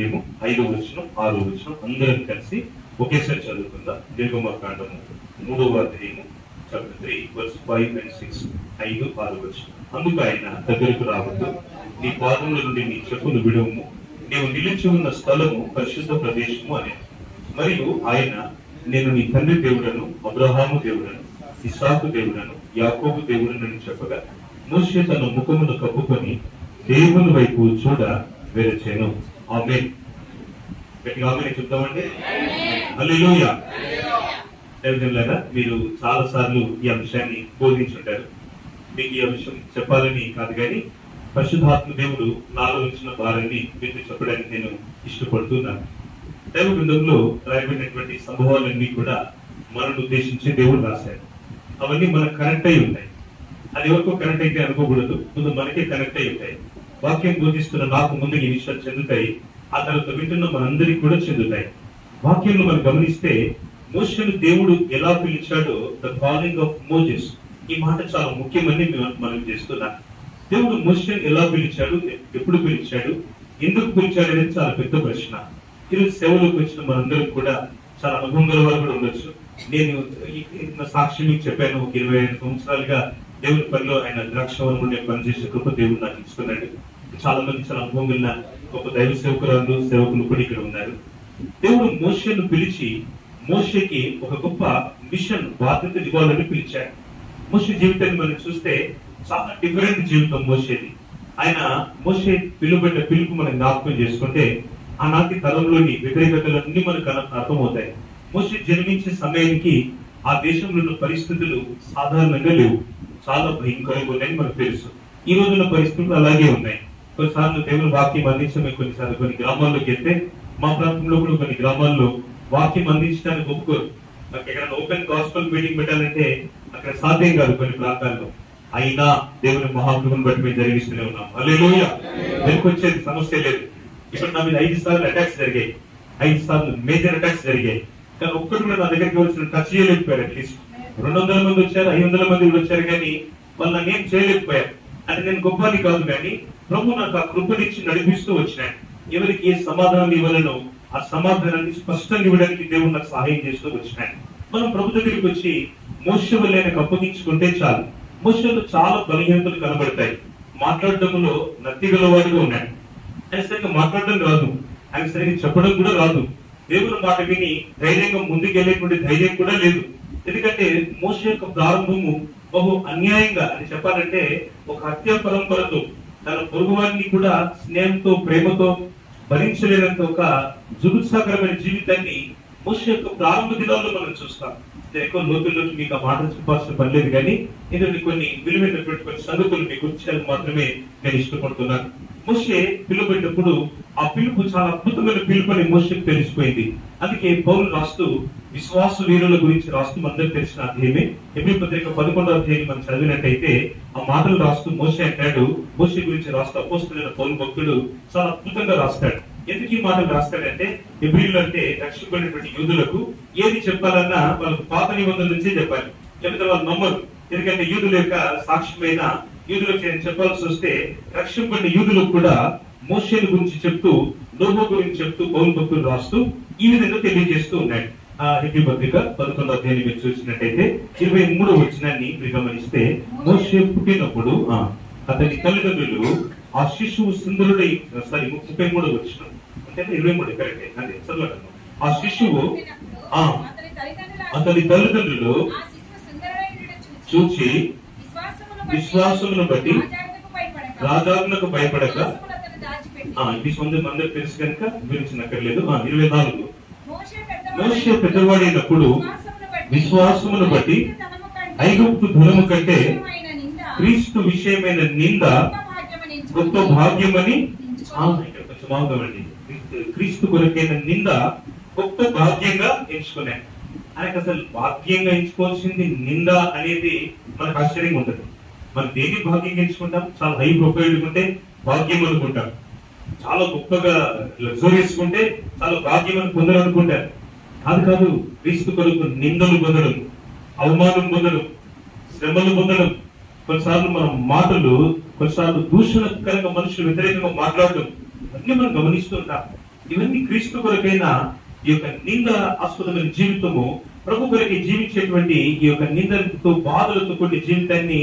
5-6 అందరం కలిసి ఒకేసారి చదువుకుందాం. నిర్గమకాండము 3వ అధ్యాయము చాప్టర్ 3 verse 5 and 6. 5-6 అందుకు ఆయన దగ్గరకు రావద్దు, నీ పాదముల నుండి నీ చెప్పులు విడువము, నీవు నిలిచి ఉన్న స్థలము పరిశుద్ధ ప్రదేశము అని. మరియు ఆయన, నేను నీ తండ్రి దేవుడను, అబ్రహాము దేవుడను, ఇస్సాకు దేవుడను, యాకోబు దేవుడను చెప్పగా మోషే తన ముఖమును కప్పుకొని దేవుని వైపు చూడ వెరచెను. ఆమేన్. గట్టిగా ఆమేన్ చెప్తామండి. హల్లెలూయా. దేవునిలాగా మీరు చాలా సార్లు ఈ అంశాన్ని బోధించుంటారు. మీకు ఈ అంశం చెప్పాలని కాదు, కానీ పరిశుద్ధాత్మ దేవుడు నాలో ఉంచిన భారాన్ని మీకు చెప్పడానికి నేను ఇష్టపడుతున్నాను. దైవ గ్రంథంలో రాయబడినటువంటి సంభవాలన్నీ కూడా మనల్ని ఉద్దేశించి దేవుడు రాశారు. అవన్నీ మనకు కనెక్ట్ అయి ఉంటాయి. అది ఎవరికో కనెక్ట్ అయితే అనుకోకూడదు, ముందు మనకే కనెక్ట్ అయి ఉంటాయి. వాక్యం బోధిస్తున్న నాకు ముందు ఈ విషయాలు చెందుతాయి, ఆ తర్వాత వింటున్న మనందరికీ కూడా చెందుతాయి. వాక్యంలో మనం గమనిస్తే మోషేను దేవుడు ఎలా పిలిచాడో, ద కాలింగ్ ఆఫ్ మోజెస్, ఈ మాట చాలా ముఖ్యమని మనం చేస్తున్నాం. దేవుడు మోషేను ఎలా పిలిచాడు, ఎప్పుడు పిలిచాడు, ఎందుకు పిలిచాడు అనేది చాలా పెద్ద ప్రశ్న. ఈరోజు సేవలోకి వచ్చిన మనందరం కూడా చాలా అనుభవం గల వారు కూడా ఉండొచ్చు. నేను సాక్షి మీకు చెప్పాను, 25 సంవత్సరాలుగా దేవుని పనిలో ఆయన ద్రాక్షవరం నుండి పనిచేసే గొప్ప దేవుడు నాకు ఇస్తున్నాడు. చాలా మంది చాలా అనుభవం వెళ్ళిన గొప్ప దైవ సేవకులు కూడా ఇక్కడ ఉన్నారు. దేవుడు మోషేను పిలిచి మోషేకి ఒక గొప్ప మిషన్ బాధ్యత ఇవ్వాలని పిలిచాడు. మోషే జీవితాన్ని మనం చూస్తే చాలా డిఫరెంట్ జీవితం మోషేది. ఆయన మోషే పిలువబడ్డ పిలుపు మనం జ్ఞాపకం చేసుకుంటే ఆనాటి తరంలోని వ్యతిరేకతలన్నీ మనకు అర్థమవుతాయి. మోషే జన్మించే సమయానికి ఆ దేశంలో ఉన్న పరిస్థితులు సాధారణంగా లేవు, చాలా భయంకరంగా ఉన్నాయని మనకు తెలుసు. ఈ రోజున్న పరిస్థితులు అలాగే ఉన్నాయి. కొన్నిసార్లు దేవుని వాక్యం అందించమే, కొన్నిసార్లు కొన్ని గ్రామాల్లోకి వెళ్తే, మా ప్రాంతంలో కూడా కొన్ని గ్రామాల్లో వాక్యం అందించడానికి ఒప్పుకోరు. ఎక్కడైనా ఓపెన్ గాస్పెల్ మీటింగ్ పెట్టాలంటే అక్కడ సాధ్యం కాదు కొన్ని ప్రాంతాల్లో. అయినా దేవుని మహాకృపను బట్టి మేము జరిగిస్తూనే ఉన్నాం. హల్లెలూయా. వెనుకొచ్చేది సమస్య లేదు. ఇప్పుడు నా మీద 5 సార్లు అటాక్స్ జరిగాయి, 5 సార్లు మేజర్ అటాక్స్ జరిగాయి. కానీ ఒక్కటి కూడా నా దగ్గరికి వచ్చిన టచ్ చేయలేకపోయారు. అట్లీస్ట్ 200 మంది వచ్చారు, 500 మంది కూడా వచ్చారు, కానీ వాళ్ళు నన్ను ఏం చేయలేకపోయారు. అంటే నేను గొప్పని కాదు, కానీ ప్రభు నాకు ఆ కృపనిచ్చి నడిపిస్తూ వచ్చినాడు. ఎవరికి ఏ సమాధానం ఇవ్వాలనో ఆ సమాధానాన్ని స్పష్టంగా ఇవ్వడానికి దేవుడు నాకు సహాయం చేస్తూ వచ్చినాడు. మనం ప్రభు దగ్గరికి వచ్చి మోషే వల్ల ఆయనకు అప్పగించుకుంటే చాలు. మోషేలో చాలా బలహీనతలు కనబడతాయి. మాట్లాడడంలో నత్తిగలవాడిగా ఉన్నాడు. ఆయన సరిగ్గా మాట్లాడడం రాదు, ఆయన సరిగ్గా చెప్పడం కూడా రాదు. దేవుని మాట విని ధైర్యంగా ముందుకెళ్ళేటువంటి ధైర్యం కూడా లేదు. ఎందుకంటే మోషే యొక్క ప్రారంభము బహు అన్యాయంగా అని చెప్పాలంటే, ఒక హత్యా పరంపరతో తన పొరుగువారిని కూడా స్నేహంతో ప్రేమతో భరించలేనంత ఒక జుగుత్సాకరమైన జీవితాన్ని మోషే యొక్క ప్రారంభ దినాల్లో మనం చూస్తాం. ఎక్కువ లోతుల్లోకి మీకు ఆ మాటలు చెప్పాల్సిన పని లేదు, కానీ ఇందులో కొన్ని విలువైనటువంటి కొన్ని సంగతులు మీకు వచ్చేది మాత్రమే నేను ఇష్టపడుతున్నాను. మోషే పిలువబడినప్పుడు ఆ పిలుపు చాలా అద్భుతమైన పిలుపు అని మోషేకి తెలిసిపోయింది. అందుకే పౌలు రాస్తూ విశ్వాస వీరుల గురించి రాస్తూ మనందరికి తెలిసిన అధ్యాయమే హెబ్రీ పత్రిక 11వ అధ్యాయం మనం చదివినట్టయితే ఆ మాటలు రాస్తూ మోషే అంటాడు, మోషే గురించి రాస్తూ అపోస్తలుడైన పౌలు భక్తుడు చాలా అద్భుతంగా రాస్తాడు. ఎందుకు ఈ మాటలు రాస్తాడంటే, హెబ్రీయులు అంటే రక్షింపబడినటువంటి యూదులకు ఏది చెప్పాలన్నా వాళ్ళకు పాత నిబంధనల నుంచే చెప్పాలి, లేకపోతే వాళ్ళు నమ్మరు. ఎందుకంటే యూదుల యొక్క సాక్ష్యమైన యూదులకు చెప్పాల్సి వస్తే రక్షింపబడిన యూదులకు కూడా మోషేను గురించి చెప్తూ, నోబు గురించి చెప్తూ పౌలు భక్తులు రాస్తూ ఈ విధంగా తెలియజేస్తూ ఉన్నాడు. హెబ్రీ పత్రిక 11వ అధ్యాయాన్ని మీరు చూసినట్టయితే 23వ వచనాన్ని మీరు గమనిస్తే, మోషే పుట్టినప్పుడు అతని తల్లిదండ్రులు ఆ శిశువు సుందరుడై 33వ వచనం అంటే 23 కరెక్టే, అదే చదవగలను. ఆ శిశువు అతని తల్లిదండ్రులు చూచి విశ్వాసమును బట్టి రాజాజ్ఞకు భయపడక, ఇది అందరూ తెలుసు కనుక గురించినక్కర్లేదు. 24 మోషే పెద్దవాడైనప్పుడు విశ్వాసమును బట్టి ఐగుప్తు ధనము కంటే క్రీస్తు విషయమైన నింద గొప్ప భాగ్యమని, క్రీస్తు కొరకైన నింద గొప్ప భాగ్యంగా ఎంచుకున్నాడు. ఆయనకు అసలు భాగ్యంగా ఎంచుకోవాల్సింది నింద అనేది మనకు ఆశ్చర్యంగా ఉంటుంది. మనం దేని భాగ్యంగా ఎంచుకుంటాం? చాలా హై ప్రొఫైల్ ఉంటే భాగ్యం అనుకుంటాం, చాలా గొప్పగా లగ్జరీస్ ఉంటే చాలా భాగ్యం అని పొందాలనుకుంటారు. కాదు, క్రీస్తు కొరకు నిందలు పొందడం, అవమానం పొందడం, శ్రమలు పొందడం, కొన్నిసార్లు మన మాటలు, కొన్నిసార్లు దూషణకరంగా మనుషులు వ్యతిరేకంగా మాట్లాడడం, అన్ని మనం గమనిస్తుంటాం. ఇవన్నీ క్రీస్తు కొరకైన ఈ యొక్క నింద ఆస్పదమైన జీవితము, ప్రభు కొరకి జీవించేటువంటి ఈ యొక్క నిందలతో బాధలతో కూడిన జీవితాన్ని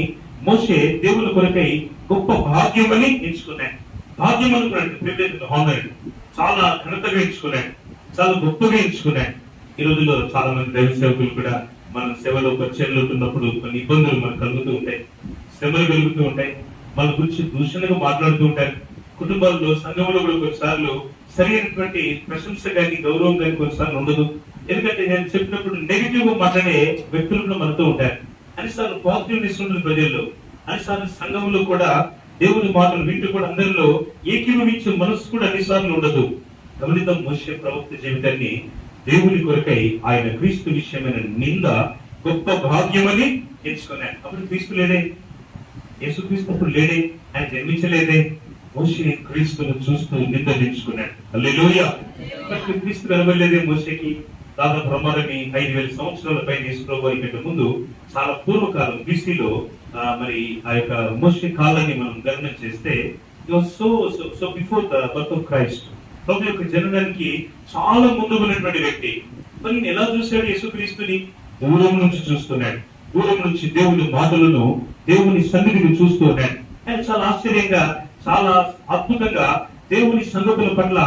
మోషే దేవుని కొరకై గొప్ప భాగ్యమని ఎంచుకున్నాడు. భాగ్యం అనుకున్నాడు, చాలా ఘనతగా ఎంచుకున్నాడు, చాలా గొప్పగా ఎంచుకున్నాడు. ఈ రోజుల్లో చాలా మంది దైవ సేవకులు కూడా మన సేవలో పరిచయంలో ఉన్నప్పుడు కొన్ని ఇబ్బందులు మనకు కలుగుతూ ఉంటాయి, శ్రమలు కలుగుతూ ఉంటాయి, మన గురించి దూషణగా మాట్లాడుతూ ఉంటారు. కుటుంబాల్లో, సంఘంలో కూడా కొన్నిసార్లు సరైనటువంటి ప్రశంస కానీ గౌరవం కానీ కొన్నిసార్లు ఉండదు. ఎందుకంటే నేను చెప్పినప్పుడు నెగిటివ్ గా మాట్లాడే వ్యక్తులు కూడా మనతో ఉంటారు. అన్నిసార్లు పాజిటివ్నెస్ ఉంటుంది ప్రజల్లో, అన్నిసార్లు సంఘంలో కూడా దేవుని మాటలు వింటూ కూడా అందరిలో ఏకీభవించే మనసు కూడా అన్నిసార్లు ఉండదు. గమనిద్దాం మోషే ప్రవక్త జీవితాన్ని. దేవుని కొరకై ఆయన క్రీస్తు విషయమైన నింద గొప్ప భాగ్యమని ఎంచుకున్నాడు. అప్పుడు క్రీస్తు లేడే, యేసుక్రీస్తు అప్పుడు లేడే, ఆయన జన్మించలేదే. మోషే క్రీస్తును చూస్తూ నిందించుకున్నాడు. హల్లెలూయా. క్రీస్తు కనబడలేదే మోషేకి. దాదాపు ప్రమాదమి 5,000 సంవత్సరాల పైన యేసుప్రభువు కంటే ముందు చాలా పూర్వకాలం బీసీలో మరి ఆ యొక్క మోషే కాలాన్ని మనం గమనం చేస్తే so before the birth of Christ, ప్రభు యొక్క జననానికి చాలా ముందు ఉన్నటువంటి వ్యక్తి. మరి నేను ఎలా చూశాడు యేసుక్రీస్తుని? దూరం నుంచి చూస్తున్నాడు. దూరం నుంచి దేవుని మాటలను, దేవుని సన్నిధిని చూస్తూ ఉన్నాడు. ఆయన చాలా ఆశ్చర్యంగా, చాలా అద్భుతంగా దేవుని సంగతుల పట్ల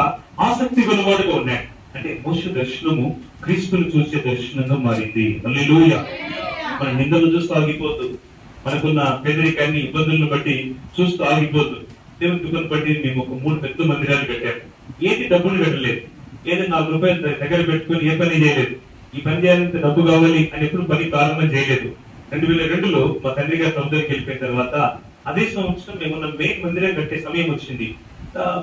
ఆసక్తి గలవాడుగా ఉన్నాడు. అంటే మోషే దర్శనము క్రీస్తును చూసే దర్శనంగా మారింది. హల్లెలూయా. మన నిందలు చూస్తూ ఆగిపోతూ, మనకున్న పేదరికాన్ని, ఇబ్బందులను బట్టి చూస్తూ ఆగిపోతూ, దేవుని దుఃఖం బట్టి మేము ఒక 3 పెద్ద మందిరాలు కట్టాము. ఏది డబ్బులు పెట్టలేదు, ఏదో 4 రూపాయలు దగ్గర పెట్టుకుని ఏ పని చేయలేదు. ఈ పని చేయాలంటే డబ్బు కావాలి అని ఎప్పుడు పని ప్రారంభం చేయలేదు. 2002లో మా తండ్రి గారు ప్రభుత్వానికి వెళ్ళిపోయిన తర్వాత అదే సంవత్సరం మేమున్న మెయిన్ మందిరం కట్టే సమయం వచ్చింది.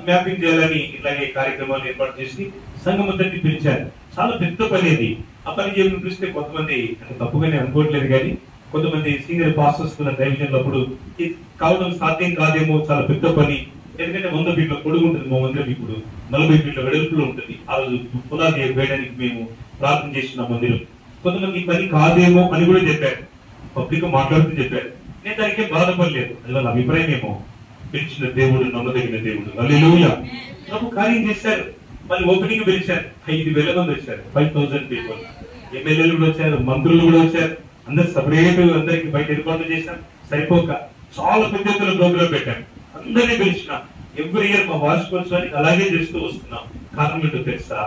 మ్యాపింగ్ చేయాలని ఇట్లాగే కార్యక్రమాలు ఏర్పాటు చేసి సంఘం అంతటిని పిలిచారు. చాలా పెద్ద పని అది. ఆ పని చేయమని పిలిస్తే కొంతమంది, అంటే తప్పుగానే అనుకోవట్లేదు కానీ, కొంతమంది సీనియర్ పాస్టర్స్ ఉన్న డైవిజన్ అప్పుడు కావడం సాధ్యం కాదేమో, చాలా పెద్ద పని. ఎందుకంటే 100 ఫీట్ల పొడుగు ఉంటుంది మా మందిరం, ఇప్పుడు 40 ఫీట్ల వెడల్పులో ఉంటుంది. ఆ రోజు పునాది వేయడానికి మేము ప్రార్థన చేసిన మందిరం. కొంతమంది ఈ పని కాదేమో అని కూడా చెప్పారు, పబ్లిక్ మాట్లాడుతూ చెప్పారు. నేను దానికే బాధపడలేదు, అది వాళ్ళ అభిప్రాయం ఏమో. పిలిచిన దేవుడు నమ్మదగిన దేవుడు. హల్లెలూయా. ప్రభు కార్యం చేశారు. మళ్ళీ ఓపెనింగ్ పిలిచారు. 5,000 మంది వచ్చారు, 5,000 పీపుల్. ఎమ్మెల్యేలు కూడా వచ్చారు, మంత్రులు కూడా వచ్చారు. అందరు సపరేట్, అందరికి బయట ఏర్పాట్లు చేశాం. సరిపోక చాలా పెద్ద ఎత్తున ప్రోగ్రాం పెట్టాం. అందరినీ పిలిచిన ఎవ్రీ ఇయర్ మా వార్షికోత్సవానికి అలాగే చేస్తూ వస్తున్నాం. కారణం ఏంటో తెలుసా?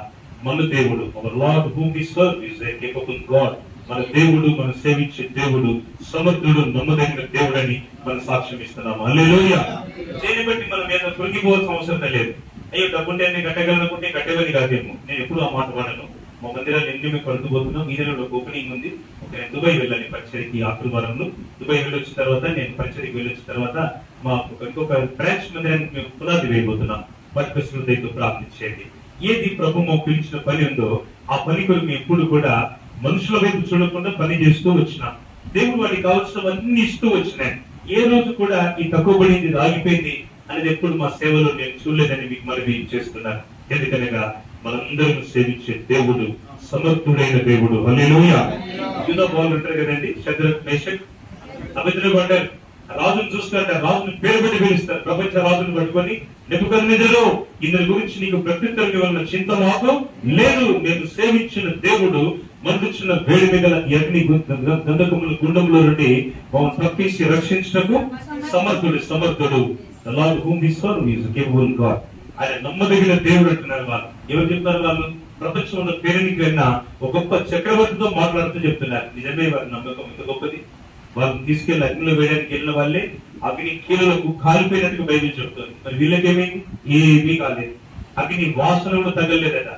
మన దేవుడు, our lord whom we serve is a capable god. మన దేవుడు, మనం సేవించే దేవుడు సమర్థుడు, నమ్మదగిన దేవుడు అని మనం సాక్ష్యం ఇస్తున్నాము. హల్లెలూయా. దేని బట్టి మనం ఏదో కృంగిపోవాల్సిన అవసరం లేదు. అయ్యో డబ్బుంటే నేను కట్టగలనుకుంటే కట్టేవని కాదేమో. నేను ఎప్పుడు ఆ మాట వాడను. మా మందిరాలు ఎన్ని మేము కడుతుపోతున్నాం. ఈ నెలలో ఓపెనింగ్ ఉంది. దుబాయ్ వెళ్ళాలి పరిచయకి. ఆకులవారంలో దుబాయ్ వెళ్ళొచ్చిన తర్వాత, నేను పరిచయకి వెళ్ళొచ్చిన తర్వాత మా ఇంకొక బ్రాంచ్ మందిరానికి మేము పునాది వేయబోతున్నాం. పరిపరిశుద్ధతో ప్రార్థించేది. ఏది ప్రభు మాకు పిలిచిన పని ఉందో ఆ పని కొరకు ఎప్పుడు కూడా మనుషుల వైపు చూడకుండా పని చేస్తూ వచ్చినాం. దేవుడు వాడికి కావాల్సినవన్నీ ఇస్తూ వచ్చినాయి. ఏ రోజు కూడా ఈ తక్కువ పడింది, ఆగిపోయింది అనేది ఎప్పుడు మా సేవలో నేను చూడలేదని మీకు మనవి చేస్తున్నాను. ఎందుకనగా మనందరం సేవించే దేవుడు సమర్థుడైన దేవుడు. హల్లెలూయా. యూదా వాళ్ళు ఉంటారు కదండి, షద్రక్, మేషక్, అబేద్నెగో అంటారు. రాజును చూస్తారంటే రాజును పేరు పెట్టి పిలుస్తారు. ప్రపంచ రాజును పట్టుకొని, నెబుకద్నెజరు, ఇతని గురించి నీకు ప్రత్యుత్తరం ఇవ్వాలన్న చింత మాత్రం లేదు. నేను సేవించిన దేవుడు మనకిచ్చిన వేడి మిగల అగ్ని గంధకముల గుండంలో నుండి మమ్మల్ని తప్పించి రక్షించటకు సమర్థుడు. The Lord whom we serve is a capable God. ఆయన నమ్మదగిన దేవుడు అంటున్నారు వాళ్ళు. ఎవరు చెప్తున్నారు? వాళ్ళు ప్రపంచంలో పేరుని కన్నా ఒక గొప్ప చక్రవర్తితో మాట్లాడుతూ చెప్తున్నారు. నిజమే, వారి నమ్మకం ఎంత గొప్పది. వాళ్ళని తీసుకెళ్లి అగ్నిలో వేయడానికి వెళ్ళిన వాళ్ళే అగ్ని కీలలకు కాలిపోయినట్టుగా బైబిల్ చెప్తుంది. మరి వీళ్ళకేమైంది? ఏమీ కాలేదు. అగ్ని వాసన కూడా తగలేదట.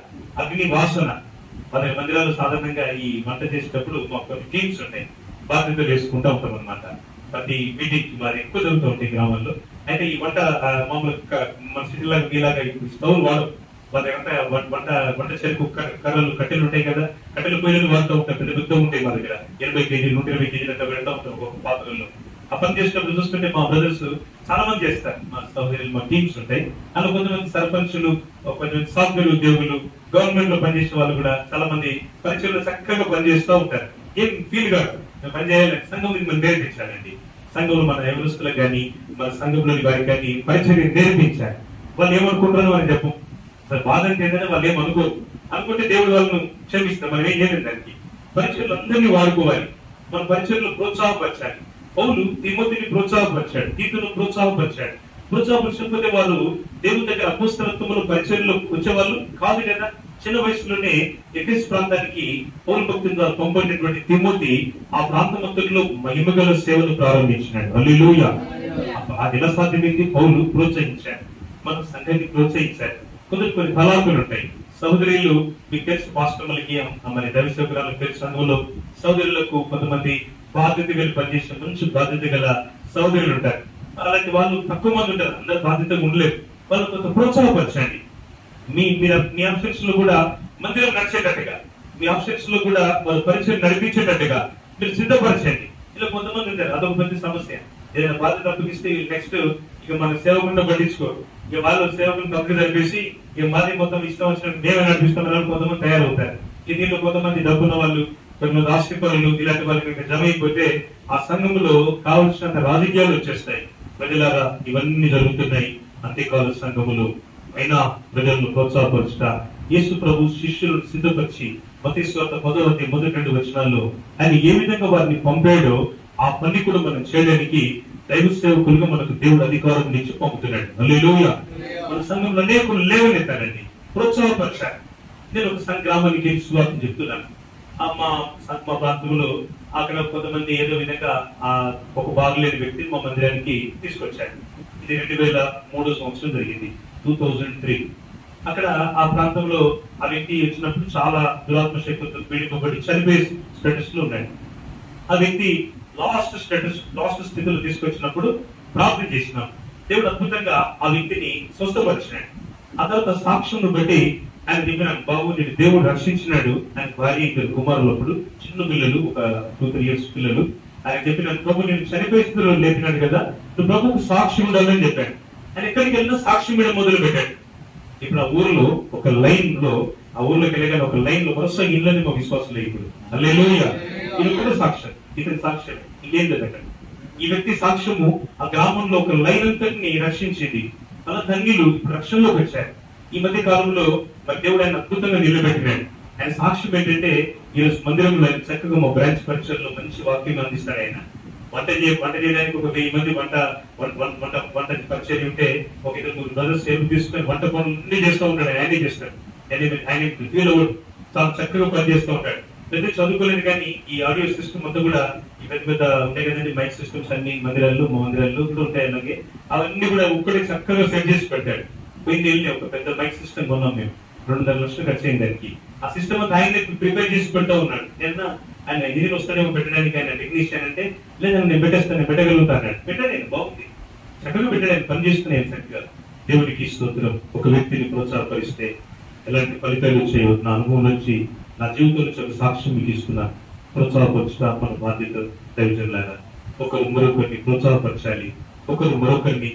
అగ్ని వాసన. 10 మందిరాలు సాధారణంగా ఈ వంట చేసేటప్పుడు మాకు కొన్ని టీమ్స్ ఉంటాయి, బాధ్యతలు వేసుకుంటూ ఉంటాం అనమాట. ప్రతి మీటింగ్ మరి ఎక్కువ జరుగుతూ ఉంటాయి గ్రామాల్లో. అయితే ఈ వంట మామూలుగా మన సిటీలాగా మీలాగా స్టవ్ వాడు. వంట చెరుకు కర్రలు, కట్టెలు ఉంటాయి కదా, కట్టెలు పొయ్యిలు వాడుతూ ఉంటాయి. పెద్ద పెద్ద ఉంటాయి మా దగ్గర, 80 కేజీలు 120 కేజీలు అంతా పెడతా ఉంటాం ఒక్కొక్క పాత్రల్లో. ఆ పని చేసేటప్పుడు చూస్తుంటే మా బ్రదర్స్ చాలా మంది చేస్తారు. మా సహోదరులు, మా టీమ్స్ ఉంటాయి. అందులో కొంతమంది సర్పంచులు, కొంతమంది సాఫ్ట్వేర్ ఉద్యోగులు, గవర్నమెంట్ లో పనిచేసే వాళ్ళు కూడా చాలా మంది పరిచయంలో చక్కగా పనిచేస్తూ ఉంటారు. ఏం ఫీల్ కాదు, పని చేయాలి. సంఘం మనం నేర్పించాలండి. సంఘంలో మన ఎవరుస్తులకు కానీ, మన సంఘంలోని వారికి కానీ పరిచయం నేర్పించాలి. వాళ్ళు ఏమనుకుంటారో అని చెప్పు. అసలు బాధ అంటే ఏంటంటే వాళ్ళు ఏమనుకోరు. అనుకుంటే దేవుడు వాళ్ళను క్షమిస్తారు. మనం ఏం చేయలేదు దానికి. పరిచయలు అందరినీ వాడుకోవాలి. మన పరిచయలు ప్రోత్సాహపరచాలి. పౌలు తిమోతిని ప్రోత్సాహపరిచాడు, తీతును ప్రోత్సాహపరిచాడు. ప్రోత్సాహపరచకపోతే వాళ్ళు దేవుని దగ్గర అపోస్తలత్వములు పరిచయంలో వచ్చేవాళ్ళు కాదు కదా. చిన్న వయసులోనే ఎఫెస్ ప్రాంతానికి పౌలు భక్తుల ద్వారా పంపబడినటువంటి తిమోతి ఆ ప్రాంతమంతట్లో మహిమగల సేవను ప్రారంభించినాడు. హల్లెలూయా. అది ఎలా సాధ్యమైంది? పౌలు ప్రోత్సహించాడు, మన సంఘాన్ని ప్రోత్సహించారు. కొన్ని తలాకులు ఉంటాయి. సహోదరులు మీకు తెలుసు, పాస్టర్లకి మరి దైవ సేవకురాలకు తెలుసు, సంఘంలో సహోదరులకు కొంతమంది బాధ్యత గల పనిచేసే మంచి బాధ్యత గల సహోదరులు ఉంటారు. అలాంటి వాళ్ళు తక్కువ మంది ఉంటారు, అందరు బాధ్యతగా ఉండలేరు. వాళ్ళు కొంత ప్రోత్సాహపరచండి. మీ ఆప్షన్స్ లో కూడా మందిరం నడిచేటట్టుగా, మీ ఆప్షన్స్ లో కూడా వాళ్ళ పరిచయం నడిపించేటట్టుగా మీరు సిద్ధపరచండి. ఇలా కొంతమంది ఉంటారు, అదొక పెద్ద సమస్య. ఏదైనా బాధ్యత అప్పగిస్తే నెక్స్ట్ ఇక మన సేవకుండా పట్టించుకోరు. ఇక వాళ్ళు సేవకుని కంపెనీ జరిపేసి ఇక మాది మొత్తం ఇష్టం వచ్చినట్టు మేమే నడిపిస్తామని కొంతమంది తయారవుతారు. ఈ దీంట్లో కొంతమంది డబ్బున్న వాళ్ళు, కొంతమంది ఆస్తిపరులు, ఇలాంటి వాళ్ళకి జమ అయిపోతే ఆ సంఘంలో కావలసినంత రాజకీయాలు వచ్చేస్తాయి. ప్రజలారా, ఇవన్నీ జరుగుతున్నాయి అంత్యకాల సంఘములు. అయినా ప్రజలను ప్రోత్సాహపరచుట, యేసు ప్రభు శిష్యులను సిద్ధపరిచి మత్తయి సువార్త 10:1-2 ఆయన ఏ విధంగా వారిని పంపాడో ఆ పని కూడా మనం చేయడానికి దైవ సేవకులుగా మనకు దేవుడు అధికారం నుంచి పంపుతున్నాడు. హల్లెలూయా. మన సంఘంలో అనేకులు లేవనెత్తారండి, ప్రోత్సాహపరిచారు. నేను ఒక గ్రామానికి సువార్త చెప్తున్నాను. మా ప్రాంతంలో అక్కడ కొంతమంది ఏదో విధంగా ఒక బాగులేని వ్యక్తిని మా మందిరానికి తీసుకొచ్చాడు. ఇది 2003 సంవత్సరం జరిగింది, 2003. అక్కడ ఆ ప్రాంతంలో ఆ వ్యక్తి వచ్చినప్పుడు చాలా దురాత్మ శక్తులతో పీడింపబడి చనిపోయే స్టేటస్ లో ఉన్నాడు. ఆ వ్యక్తి లాస్ట్ స్థితిలో తీసుకొచ్చినప్పుడు ప్రార్థన చేసినాం. దేవుడు అద్భుతంగా ఆ వ్యక్తిని స్వస్థపరిచినాడు. ఆ తర్వాత సాక్ష్యం బట్టి ఆయన చెప్పినాను, బాబు నేను దేవుడు రక్షించినాడు. ఆయన భార్య 2 కుమారులప్పుడు చిన్న పిల్లలు, ఒక 2-3 years పిల్లలు. ఆయన చెప్పినాను, ప్రభు నేను చనిపోయే స్థితిలో లేపినాడు కదా, నువ్వు ప్రభుకు సాక్ష్యం ఉండాలని చెప్పాడు. ఆయన ఎక్కడికి వెళ్ళినా సాక్ష్యం మీద మొదలు పెట్టాడు. ఇప్పుడు ఆ ఊర్లో ఒక లైన్ లో, ఆ ఊర్లోకి వెళ్ళగానే ఒక లైన్ లో వరుస ఇళ్ళని మా విశ్వాసులు ఇప్పుడు. హల్లెలూయా. ఇది కూడా సాక్ష్యం, ఇతని సాక్ష్యం ఇంకేం లేదట. ఈ వ్యక్తి సాక్ష్యము ఆ గ్రామంలో ఒక లైన్ అంతటిని రక్షించింది. అలా ధన్యులు రక్షణలోకి వచ్చారు. ఈ మధ్య కాలంలో మరి దేవుడు ఆయన అద్భుతంగా నిలబెట్టినాడు. ఆయన సాక్ష్యం ఏంటంటే, ఈరోజు మందిరంలో ఆయన చక్కగా మా బ్రాంచ్ పరిచయంలో మంచి వాక్యం అందిస్తాడు. ఆయన వంట చేయడానికి ఒక 1000 మంది వంట పరిచయం ఉంటే ఒక 2-3 బ్రదర్స్ సేపు తీసుకొని వంట పనులు చేస్తూ ఉంటాడు. ఆయనే చేస్తాడు. ఆయన పృథ్వీలో చాలా చక్కగా పనిచేస్తూ ఉంటాడు. పెద్ద చదువుకోలేదు కానీ ఈ ఆడియో సిస్టమ్ అంతా కూడా ఈ పెద్ద ఉంటాయి కదండి, మైక్ సిస్టమ్స్ అన్ని మందిరాల్లో, మా మందిరాల్లో కూడా ఉంటాయి. అలాగే అవన్నీ కూడా ఒక్కడే చక్కగా సెట్ చేసి పెట్టాడు. పోయింది వెళ్ళి ఒక పెద్ద మైక్ సిస్టమ్ కొన్నాం మేము, 2.5 లక్షలు ఖర్చు అయింది దానికి. ఆ సిస్టమ్ అంతా ఆయన ప్రిపేర్ చేసి పెడతా ఉన్నాడు. నేను ఆయన ఇంజనీర్ వస్తానేమో పెట్టడానికి, ఆయన టెక్నీషియన్ అంటే లేదా నేను పెట్టగలుగుతాను. పెట్టాను, బాగుంది, చక్కగా పెట్టడానికి పని చేస్తున్నాను చక్కగా. దేవుడికి స్తోత్రం. ఒక వ్యక్తిని ప్రోత్సాహపరిస్తే ఎలాంటి ఫలితాలు వచ్చాయో నా అనుభవం నుంచి, నా జీవితం నుంచి ఒక సాక్ష్యం మీకు ఇస్తున్నా. ప్రోత్సాహపరచుట మన బాధ్యత. దైవజనులారా, ఒకరు మరొకరిని ప్రోత్సాహపరచాలి, ఒకరు మరొకరిని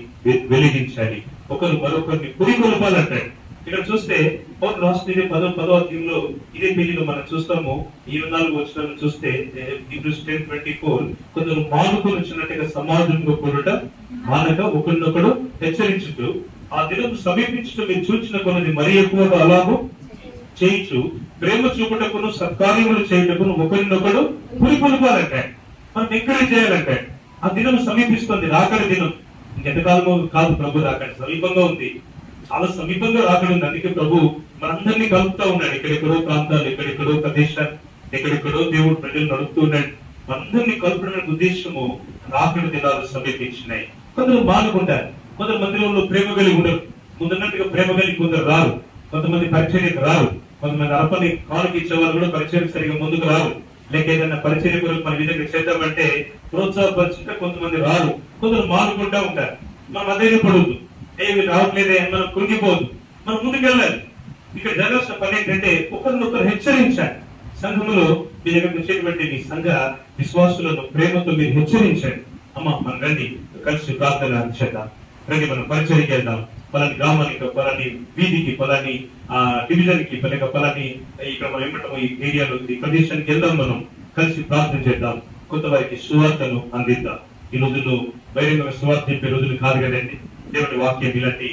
వెలిగించాలి, ఒకరు మరొకరిని పురికొల్పాలంటాడు. ఇక్కడ చూస్తే పౌలు రాసిన 10వ అధ్యాయంలో ఇదే పేజీలో మనం చూస్తాము. 24 వచనాలను చూస్తే Hebrews 10:24 కొందరు మానుకొని వచ్చినట్టుగా సమాజంలో కూడట మానక ఒకరినొకడు హెచ్చరించుతూ ఆ దినం సమీపించడం మీరు చూచిన కొన్నది మరీ ఎక్కువగా అలాగూ చేయించు ప్రేమ చూపుటకును సత్కార్యములు చేయుటకును ఒకరినొకడు పురికొల్పాలంటాడు. మనం ఎంకరేజ్ చేయాలంటాడు. ఆ దినం సమీపిస్తుంది, రాకడి దినం. ఇంకెంతకాలమో కాదు, ప్రభు రాకడి సమీపంగా ఉంది, చాలా సమీపంగా రాకడి ఉంది. అందుకే ప్రభు మనందరినీ కలుపుతా ఉన్నాడు. ఎక్కడెక్కడో ప్రాంతాలు, ఎక్కడెక్కడో ప్రదేశాలు, ఎక్కడెక్కడో దేవుడు ప్రజలు నడుపుతూ ఉన్నాడు. మనందరినీ కలుపుకోవడానికి ఉద్దేశము రాకడి దినాలు సమీపించినాయి. కొందరు మానుకుంటారు, కొందరు మందిరంలో ప్రేమ కలిగి ఉండరు. ముందున్నట్టుగా ప్రేమ కలిగి కొందరు రారు. కొంతమంది పరిచర్యకు రారు. కొంతమంది అర్పణ కానుక ఇచ్చేవాళ్ళు కూడా పరిచర్యకు సరిగా ముందుకు రారు. లేక ఏదైనా పరిచర్య కొరకు మన విధంగా చేద్దామంటే ప్రోత్సాహపరిచుంటే కొంతమంది రారు. కొందరు మానుకుంటా ఉంటారు. మనం అధైర్యపడవద్దు, ఏమి రావట్లేదే అని మనం కృంగిపోవద్దు, మనం ముందుకు వెళ్ళాలి. ఇక్కడ జరగాల్సిన పని ఏంటంటే ఒకరినొకరు హెచ్చరించాలి. సంఘములో మీ దగ్గర వచ్చేటువంటి మీ సంఘ విశ్వాసులను ప్రేమతో మీరు హెచ్చరించండి. అమ్మ మనం రండి, కలిసి ప్రార్థన చేద్దాం, రండి మనం పరిచర్య చేద్దాం, పలాని గ్రామానికి, పలాని వీధికి, పలాని డివిజన్ కి, పలాని ఇక్కడ మనం ఏమంటాము ఈ ఏరియాలో ఈ ప్రదేశానికి వెళ్దాం, మనం కలిసి ప్రార్థన చేద్దాం, కొంత వారికి సువార్తను అందిద్దాం. ఈ రోజుల్లో బహిరంగ సువార్త చెప్పే రోజులు కాదు కదండి. దేవుడి వాక్యం ఇలాంటి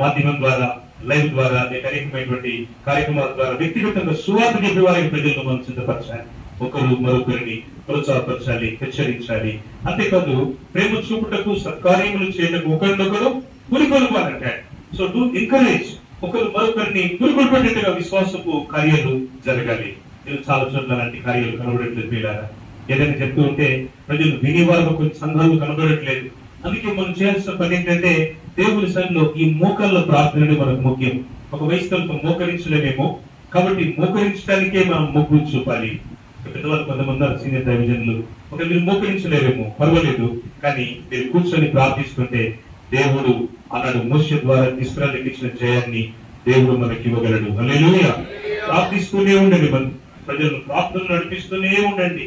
మాధ్యమం ద్వారా లైవ్ ద్వారా లేక అనేకమైనటువంటి కార్యక్రమాల ద్వారా వ్యక్తిగతంగా సువార్త చెప్పే వారికి ప్రజలను మనం సిద్ధపరచాలి. ఒకరు మరొకరిని ప్రోత్సాహపరచాలి, హెచ్చరించాలి. అంతేకాదు ప్రేమ చూపుటకు, సత్కార్యములు చేయటకు ఒకరినొకరు పురికొల్పాలంటాడు. సో డు ఎంకరేజ్, ఒకరు మరొకరిని పురికొల్పేటట్టుగా విశ్వాసపు కార్యాలు జరగాలి. నేను చాలా చోట్ల అలాంటి కార్యాలు కనబడట్లేదు. పిల్లారా, ఏదైనా చెప్తూ ఉంటే ప్రజలు వినేవారు కొన్ని సంఘాలు కనబడట్లేదు. అందుకే మనం చేయాల్సిన పని ఏంటంటే దేవుని సన్నిధిలో ఈ మోకాళ్ళ ప్రార్థన మనకు ముఖ్యం. ఒక వయసుతో మోకరించలేమేమో, కాబట్టి మోకరించడానికే మనం మొగ్గు చూపాలి. పెద్దవాళ్ళు కొంతమంది సీనియర్ దైవజనులు, ఒక మీరు మోకరించలేరేమో పర్వాలేదు, కానీ మీరు కూర్చొని ప్రార్థిస్తుంటే దేవుడు అన్నాడు మోషే ద్వారా ఇశ్రాయేలుకి ఇచ్చిన జయాన్ని దేవుడు మనకి ఇవ్వగలడు. హల్లెలూయా. ప్రార్థిస్తూనే ఉండండి, ప్రజలను ప్రార్థన నడిపిస్తూనే ఉండండి,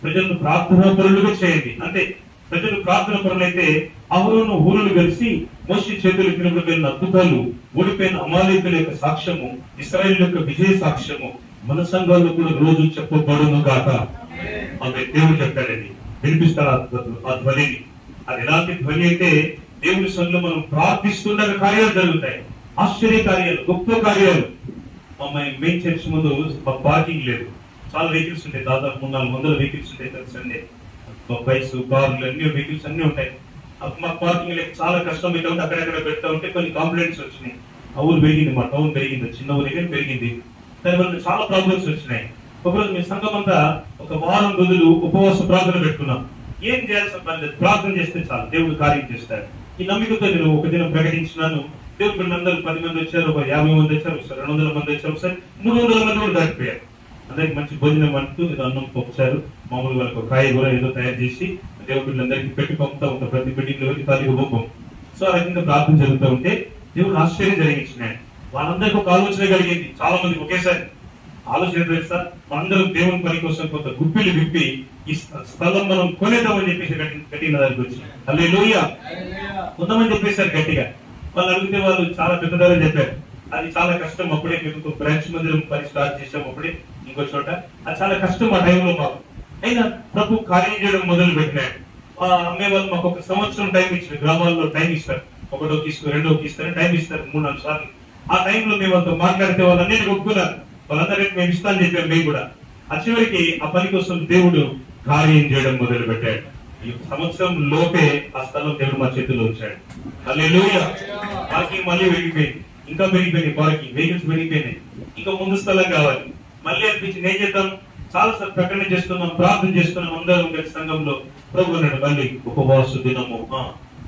ప్రజలను ప్రార్థనా పరులుగా చేయండి. అంతే, ప్రజలు ప్రార్థన పరులైతే అహరోను ఊరులు కలిసి మోషే చేతులు ఎత్తినప్పుడు అద్భుతాలు, ఓడిపోయిన అమాలేకుల యొక్క సాక్ష్యము, ఇశ్రాయేలు యొక్క విజయ సాక్ష్యము మన సంఘాల్లో కూడా రోజు చెప్పబడును గాక. ఆమె దేవుడు చెప్తాడండి, వినిపిస్తాడు ఆ ధ్వనిని. అది ఎలాంటి ధ్వని అయితే దేవుని సన్నిధిలో మనం ప్రార్థిస్తుండగా కార్యాలు జరుగుతాయి, ఆశ్చర్య కార్యాలు, గొప్ప కార్యాలు. మా మెయిన్ చర్చ్ ముందు పార్కింగ్ లేదు, చాలా వెహికల్స్ ఉంటాయి, దాదాపు 300-400 వెహికల్స్ ఉంటాయి. సండే బైక్స్, కార్లు, అన్ని వెహికల్స్ అన్ని ఉంటాయి. మాకు పార్కింగ్ లేక చాలా కష్టం అయితే ఉంటే అక్కడెక్కడ పెడతా ఉంటే కొన్ని కంప్లైంట్స్ వచ్చినాయి. ఆ ఊరు పెరిగింది, మా టౌన్ పెరిగింది, చిన్న ఊరు దగ్గర పెరిగింది. దానివల్ల చాలా ప్రాబ్లమ్స్ వచ్చినాయి. ఒకరోజు మీ సంఘం అంతా ఒక వారం రోజులు ఉపవాస ప్రార్థన పెట్టుకున్నాం. ఏం చేయాల్సిన పని లేదు, ప్రార్థన చేస్తే చాలు, దేవుడు కార్యం చేస్తాడు. ఈ నమ్మికతో నేను ఒక దినం ప్రకటించినాను. దేవుడు పిల్లలందరూ 10 మంది వచ్చారు, ఒక 50 మంది వచ్చారు, ఒకసారి 200 మంది వచ్చారు, ఒకసారి 300 మంది కూడా దాటిపోయారు. అందరికి మంచి భోజనం అంటూ ఏదో అన్నం పంపించారు. మామూలు వాళ్ళకి ఒక కాయ కూడా ఏదో తయారు చేసి దేవుడు పిల్లలందరికీ పెట్టి పంపుతా ఉంటాం, ప్రతి బిడ్డింగ్ లో ఖాళీగా పంపం. సో ఆ రకంగా ప్రార్థన జరుగుతూ ఉంటే దేవుడు ఆశ్చర్యం జరిగించినాడు. వాళ్ళందరికీ ఒక ఆలోచన కలిగింది. చాలా మంది ఒకేసారి ఆలోచన తెలుసా, మనందరం దేవుని పని కోసం కొంత గుప్పిలు విప్పి ఈ స్థలం మనం కొనేద్దామని చెప్పేసి కట్టిన దానికి వచ్చి హల్లెలూయా. కొంతమంది చెప్పేశారు గట్టిగా. వాళ్ళు అడిగితే వాళ్ళు చాలా పెద్ద ధర చెప్పారు. అది చాలా కష్టం. అప్పుడే మేము బ్రాంచ్ మందిరం పని స్టార్ట్ చేసాం, అప్పుడే ఇంకో చోట. అది చాలా కష్టం ఆ టైంలో మాకు. అయినా ప్రభు కార్యం చేయడం మొదలు పెట్టినాడు. అమ్మే వాళ్ళు మాకు ఒక సంవత్సరం టైం ఇచ్చారు. గ్రామాల్లో టైం ఇస్తారు, 1కి ఇస్తారు, 2కి ఇస్తారు, టైం ఇస్తారు 3-4 సార్లు. ఆ టైంలో మేము అంతా మాట్లాడితే వాళ్ళన్నీ ఒప్పుకున్నారు. వాళ్ళందరికీ మేము ఇస్తానని చెప్పాము. మేము కూడా ఆ చివరికి ఆ పని కోసం దేవుడు కార్యం చేయడం మొదలు పెట్టాడు. ఈ సంవత్సరం లోపే ఆ స్థలం దేవుడు మా చేతిలో వచ్చాడు. హల్లెలూయా. పార్కింగ్ మళ్ళీ పెరిగిపోయింది, ఇంకా పెరిగిపోయింది, పార్కింగ్ వెహికల్స్ పెరిగిపోయినాయి. ఇంకా ముందు స్థలం కావాలి. మళ్ళీ అనిపించింది ఏం చేద్దాం, చాలా సార్లు ప్రకటన చేస్తున్నాం, ప్రార్థన చేస్తున్నాం, అందరం కలిసి సంఘంలో. ప్రభు అన్నాడు మళ్ళీ ఉపవాస దినము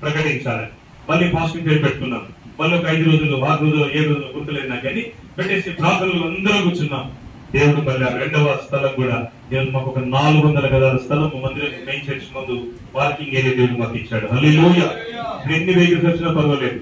ప్రకటించాలని. మళ్ళీ ఫాస్టింగ్ పేరు పెట్టుకున్నాం. మళ్ళీ ఒక 5 రోజులు, 6 రోజులు, 7 రోజులు గుర్తులేదు నాకు, కానీ పెట్టేసి ప్రార్థనలు అందరం కూర్చున్నాం. దేవుడు మళ్ళీ ఆ 2వ స్థలం కూడా దేవుడు మాకు ఒక 400 గదాల స్థలం మందిరం మెయిన్ చర్చ్ ముందు పార్కింగ్ ఏరియా దేవుడు మాకు ఇచ్చాడు. హల్లెలూయా. ఎన్ని వెహికల్స్ వచ్చినా పర్వాలేదు,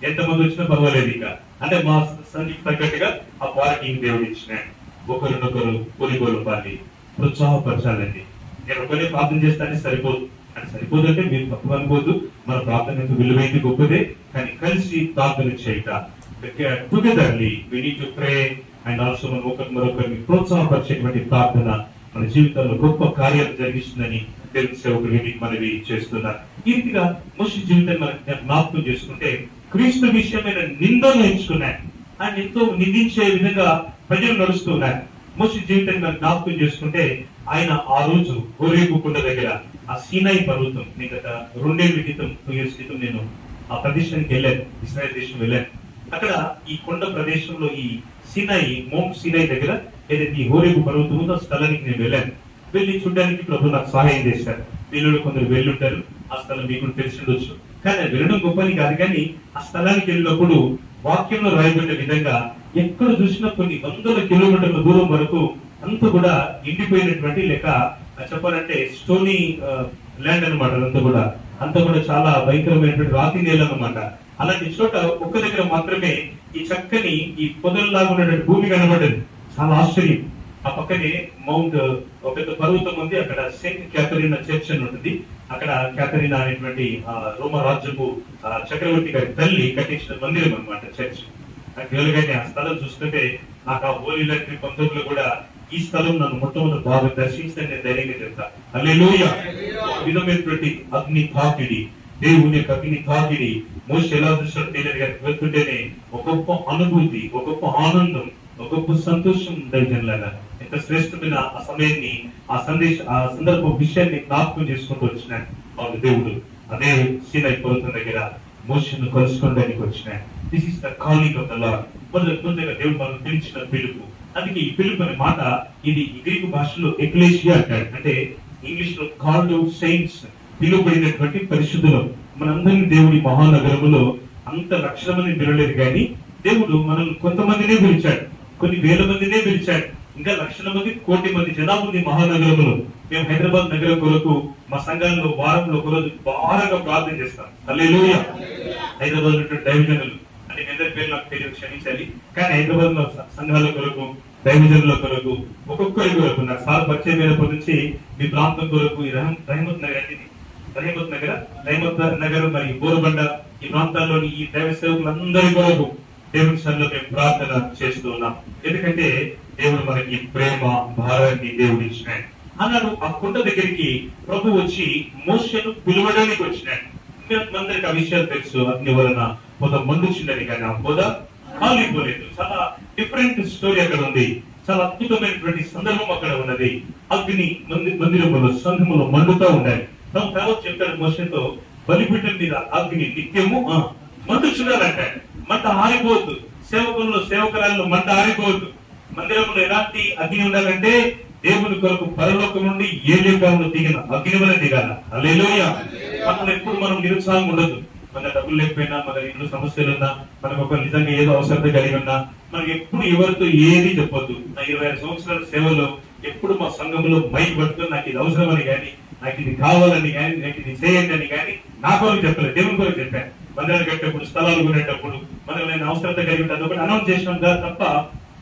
ఎంతమంది వచ్చినా పర్వాలేదు. ఇక అంటే మా సంఖ్యకు తగ్గట్టుగా ఆ పార్కింగ్ దేవుడు ఇచ్చినాడు. ఒకరినొకరు కొలిగొలపాలి, ప్రోత్సాహపరచాలండి. నేను ఒకరిని ప్రార్థన చేస్తానే సరిపోదు అని, సరిపోదంటే మీరు తప్పు అనుకోవద్దు. మన ప్రార్థన ఎంత విలువైంది, గొప్పదే. కానీ కలిసి ప్రార్థన చేయట, togetherly we need to pray and also మనం ఒకరి మరొకరిని ప్రోత్సాహపరిచేటువంటి ప్రార్థన మన జీవితంలో గొప్ప కార్యాలు జరిగిస్తుందని దేవుని సేవకులు మనవి చేస్తున్నారు. ఈ రీతిగా మోషే జీవితాన్ని మనం జ్ఞాపకం చేసుకుంటే క్రీస్తు విషయమైన నిందను ఎంచుకున్నాడు. ఆయన ఎంతో నిందించే విధంగా ప్రజలు నడుస్తున్నారు. మోషే జీవితాన్ని మనం జ్ఞాపకం చేసుకుంటే ఆయన ఆ రోజు హోరేబు కొండ దగ్గర ఆ సీనాయి పర్వతం, గత 2 ఏళ్ల క్రితం 2 years క్రితం నేను ఆ ప్రదేశానికి వెళ్ళాను, ఇశ్రాయేల్ దేశం వెళ్ళాను. అక్కడ ఈ కొండ ప్రదేశంలో ఈ సీనాయి, మౌంట్ సీనాయి దగ్గర ఏదైతే ఈ హోరేబు పర్వతం ఉందో ఆ స్థలానికి నేను వెళ్ళాను. వెళ్ళి చూడడానికి ప్రభు నాకు సహాయం చేశారు. వీళ్ళు కొందరు వెళ్ళుంటారు, ఆ స్థలం మీకు తెలిసి ఉండొచ్చు. కానీ వెళ్ళడం గొప్పని కాదు, కానీ ఆ స్థలానికి వెళ్ళినప్పుడు వాక్యంలో రాయబడిన విధంగా ఎక్కడ చూసినా కొన్ని 100 కిలోమీటర్ల దూరం వరకు అంతా కూడా ఎండిపోయినటువంటి, లేక చెప్పాలంటే స్టోనీ ల్యాండ్ అనమాట. అంతా కూడా చాలా భయంకరమైనటువంటి రాతి నేల అనమాట. అలాంటి చోట ఒక్క దగ్గర మాత్రమే ఈ చక్కని ఈ పొదల్లాగా ఉన్నటువంటి భూమి కనబడ్డది. చాలా ఆశ్చర్యం. ఆ పక్కనే మౌంట్ ఒక పెద్ద పర్వతం ఉంది. అక్కడ సెయింట్ క్యాథరిన్ చర్చ్ అని ఉంటుంది. అక్కడ క్యాథరిన్ అనేటువంటి రోమ రాజ్యపు చక్రవర్తి గారి తల్లి కట్టించిన మందిరం అనమాట, చర్చ్. నాకు వెళ్ళగానే ఆ స్థలం చూస్తుంటే నాకు ఆ హోలీ లాంటి పంతులు కూడా ఈ స్థలం నన్ను మొట్టమొదటి బాగా దర్శించని నేను ధైర్యంగా చెప్తా. హల్లెలూయా. విధమైనటువంటి అగ్ని తాకిడి, దేవుని యొక్క అగ్ని తాకిడి మోషే ఎలా చూసాడో తెలియదు కానీ వెళ్తుంటేనే ఒక గొప్ప అనుభూతి, ఒక గొప్ప ఆనందం, ఒక గొప్ప సంతోషం దైవజనులాగా. ఎంత శ్రేష్టమైన ఆ సమయాన్ని, ఆ సందర్భ విషయాన్ని జ్ఞాపకం చేసుకుంటూ వచ్చినాడు అవును దేవుడు. అదే సీనాయి పర్వతం దగ్గర మోషేను కలుసుకోవడానికి వచ్చినాడు. This is the calling of the lord. మొదటగా దేవుడు మనం పిలిచిన పిలుపు. అందుకే ఈ పిలుపు అనే మాట ఇది గ్రీకు భాషలో ఎక్లేసియా అంటాడు. అంటే ఇంగ్లీష్ లో కాల్డ్ అవుట్ సెయింట్స్, పిలువబడినటువంటి పరిశుద్ధులు. మనందరినీ దేవుడి మహానగరములో అంత లక్షల మంది పిలవలేదు కానీ దేవుడు మనల్ని కొంతమందినే పిలిచాడు, కొన్ని వేల మందినే పిలిచాడు. ఇంకా లక్షల మంది, కోటి మంది జనాభా ఉంది మహానగరంలో. మేము హైదరాబాద్ నగరం కొరకు మా సంఘాల్లో వారంలో ఒక రోజు బాగా ప్రార్థన చేస్తాం. హల్లెలూయా. హైదరాబాద్ లో దైవజనులు అంటే అందరి పేరు నాకు తెలియదు, క్షమించాలి. కానీ హైదరాబాద్ లో సంఘాల కొరకు, దైవజనుల కొరకు, ఒక్కొక్కరి కొరకు నాకు సార్ పరిచయం అయినప్పటి నుంచి మీ ప్రాంతం కొరకు ఈ రహమత్ నగర్ మరియు బోరబండ ఈ ప్రాంతాల్లోని ఈ దైవ సేవకులందరి కొరకు దేవుని సన్నిధిలో మేము ప్రార్థన చేస్తూ ఉన్నాం. ఎందుకంటే దేవుడు మనకి ప్రేమ భారాన్ని దేవుడు ఇచ్చినాడు అన్నాడు. ఆ కుంట దగ్గరికి ప్రభు వచ్చి మోషేను పిలవడానికి వచ్చినాడు. అందరికి ఆ విషయాలు తెలుసు. అగ్ని వలన పొద మండుచుండని కానీ ఆ పొద కాలిపోలేదు. చాలా డిఫరెంట్ స్టోరీ అక్కడ ఉంది. చాలా అద్భుతమైనటువంటి సందర్భం అక్కడ ఉన్నది. అగ్ని మందిరంలో సంఘములో మండుతూ ఉండాలి. తర్వాత చెప్తాడు మోషేతో, బలిపీఠం మీద అగ్ని నిత్యము మండుచున్నారంట. మంట ఆరిపోవద్దు, సేవకుల్లో సేవకురాల్లో మంట ఆరిపోవద్దు. మందిరంలో ఎలాంటి అగ్ని ఉండాలంటే దేవుని కొరకు పరలోకం నుండి ఏలియాను దిగిన అగ్ని వల్ల దిగాల. హల్లెలూయా. మనలో ఎప్పుడు మనం నిరుత్సాహం ఉండదు. మన డబ్బులు లేకపోయినా, మన ఇంట్లో సమస్యలు ఉన్నా, మనకు ఒక నిజంగా ఏదో అవసరత కలిగి ఉన్నా మనకి ఎప్పుడు ఎవరితో ఏది చెప్పొద్దు. నా 25 సంవత్సరాల సేవలో ఎప్పుడు మా సంఘంలో మైక్ పట్టుకుని నాకు ఇది అవసరమని కానీ, నాకు ఇది కావాలని కానీ, నాకు ఇది చేయండి అని కానీ నా కొరకు చెప్పలేదు, దేవుని కొరకు చెప్పాను. మందిరాలు కట్టేటప్పుడు, స్థలాలు కొనేటప్పుడు మనకు నేను అవసరత కలిగి ఉంటాను ఒకటి అనౌన్స్ చేసినాం కదా తప్ప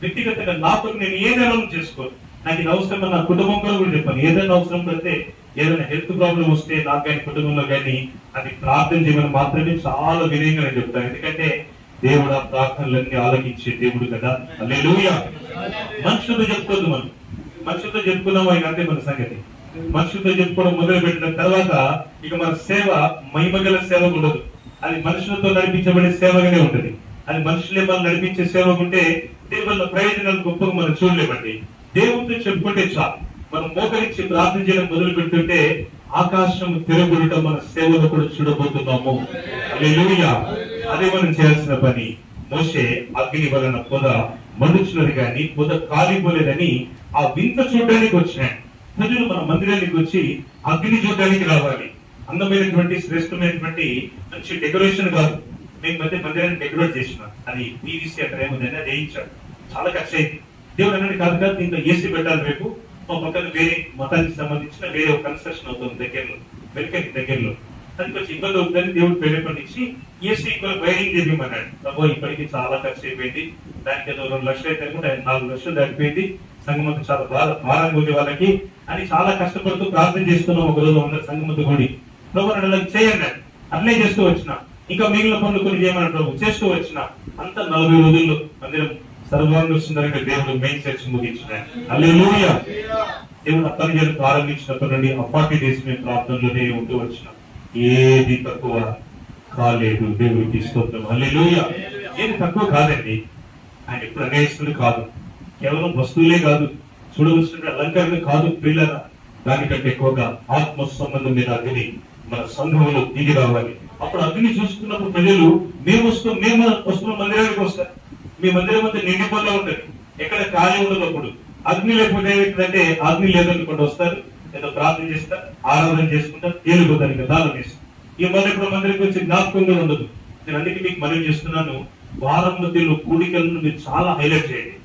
వ్యక్తిగతంగా నా కొరకు నేను ఏది అనౌన్స్ చేసుకోను. నాకు ఇది అవసరం నా కుటుంబం కూడా చెప్పాను. ఏదైనా అవసరం పడితే, ఏదైనా హెల్త్ ప్రాబ్లం వస్తే నాకు కానీ కుటుంబంలో కానీ అది ప్రార్థన చేయమని మాత్రమే చాలా వినయంగా నేను చెప్తాను. ఎందుకంటే దేవుడు ఆ ప్రార్థనలన్నీ ఆలకించే దేవుడు కదా. హల్లెలూయా. మనుషులతో చెప్పుకోవద్దు. మనం మనుషులతో చెప్పుకున్నాము ఆయన అంటే మన సంగతి. మనుషులతో చెప్పుకోవడం మొదలు పెట్టిన తర్వాత ఇక మన సేవ మహిమగల సేవ ఉండదు. అది మనుషులతో నడిపించబడే సేవగానే ఉంటది. అది మనుషులే మనం నడిపించే సేవ ఉంటే దేవుళ్ళ ప్రయోజనాలు గొప్పగా మనం చూడలేమండి. దేవుడితో చెప్పుకుంటే చాలు. మనం మోకరించి ప్రార్థన చేయడం మొదలు పెడుతుంటే ఆకాశం తిరగొడటం మన సేవలో కూడా చూడబోతున్నాము. హల్లెలూయా. అదే మనం చేయాల్సిన పని. మోషే అగ్ని వలన పొద మండుచున్నది కానీ పొద కాలిపోలేదని ఆ వింత చూడడానికి వచ్చినాడు. ప్రజలు మన మందిరానికి వచ్చి అగ్ని చూడడానికి రావాలి. అందమైనటువంటి శ్రేష్టమైనటువంటి మంచి డెకరేషన్ కాదు. మేము మందిరాన్ని డెకరేట్ చేసినాం. అది పీవీసీ అక్కడ ఏముందని అది వేయించాడు. చాలా ఖర్చు అయింది. దేవుడు అన్నది కాదు కాదు దీంట్లో ఏసీ పెట్టాలి. రేపు మా పక్కన వేరే మతానికి సంబంధించిన వేరే ఒక కన్స్ట్రక్షన్ అవుతుంది దగ్గరలో, వెనుకకి దగ్గరలో. దానికి వచ్చి ఇబ్బంది అవుతుందని దేవుడు ప్రేరేపణించి ఏసీ వైరింగ్ చేయమన్నాడు. అబ్బో ఇప్పటికి చాలా ఖర్చు అయిపోయింది. దానికి ఏదో 2 లక్షలు అయితే అనుకుంటే 4 లక్షలు దాటిపోయింది. సంఘమంతా చాలా భారంగా ఉంది వాళ్ళకి అని చాలా కష్టపడుతూ ప్రార్థన చేస్తున్నాం. ఒక రోజు అందరు సంఘమంతా కూడి ప్రభు అలా చేయండి అట్లే చేస్తూ వచ్చిన. ఇంకా మిగిలిన పనులు కొన్ని చేయమని ప్రభు చేస్తూ వచ్చిన. అంత 40 రోజుల్లో మందిరం సర్వాంగ సుందరంగా దేవుడు మెయిన్ చర్చ్ ముగించినాడు. హల్లెలూయా. దేవుడు ఆ పని చేయడం ప్రారంభించినప్పటి నుండి ఆ 40 days మేము ప్రార్థనలోనే ఉంటూ వచ్చినాం. ఏది తక్కువ కాలేదు. దేవుడికి స్తోత్రం. హల్లెలూయా. ఏది తక్కువ కాదండి. ఆయన ఎప్పుడు అన్యాయస్తుడు కాదు. కేవలం వస్తువులే కాదు, చూడవలసిన అలంకరణ కాదు పిల్లల. దానికంటే ఎక్కువగా ఆత్మ సంబంధం మీద అగ్ని మన సంఘంలో దిగి రావాలి. అప్పుడు అగ్ని చూసుకున్నప్పుడు ప్రజలు మేము వస్తున్న మందిరానికి వస్తారు. మీ మందిరం అంతా నిండిపోతా ఉంటది. ఎక్కడ ఖాళీ ఉండదు. అప్పుడు అగ్ని లేకపోతే ఏమవుతుందంటే అగ్ని లేదనుకుంటూ వస్తారు, ఏదో ప్రార్థన చేస్తారు, ఆరాధన చేసుకుంటారు, తేలిపోతారు, దానం చేస్తారు. ఈ మళ్ళీ ఇప్పుడు మందిరికి వచ్చి జ్ఞాపకం కూడా ఉండదు. నేను అందుకే మీకు మనవి చేస్తున్నాను, వారం మధ్యలో కూడికలను మీరు చాలా హైలైట్ చేయండి.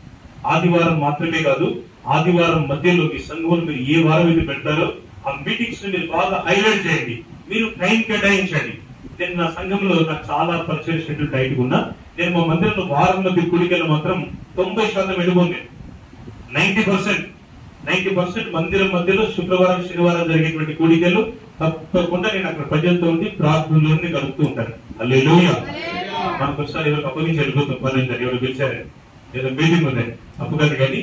ఆదివారం మాత్రమే కాదు, ఆదివారం మధ్యలో మీ సంఘంలో మీరు ఏ వారం అయితే పెడతారో ఆ మీటింగ్స్ మీరు బాగా హైలైట్ చేయండి. మీరు టైం కేటాయించండి. నేను నా సంఘంలో నాకు చాలా పరిచయ షెడ్యూల్ టైట్ ఉన్నా, నేను మా మందిరంలో వారం మధ్య కూడికలు మాత్రం 90% వెళ్ళిపోతుంది. 90% మందిరం మధ్యలో శుక్రవారం శనివారం జరిగేటువంటి కూడికలు తప్పకుండా నేను అక్కడ ప్రజలతో ఉండి ప్రార్థనలోనే గడుపుతూ ఉంటాను. హల్లెలూయా. మనకు ఒకసారి ఎవరికి అప్పగించి వెళ్ళిపోతాం పని ఎవరు పిలిచారు, ఏదో మీటింగ్ ఉందని తప్పు కాదు. కానీ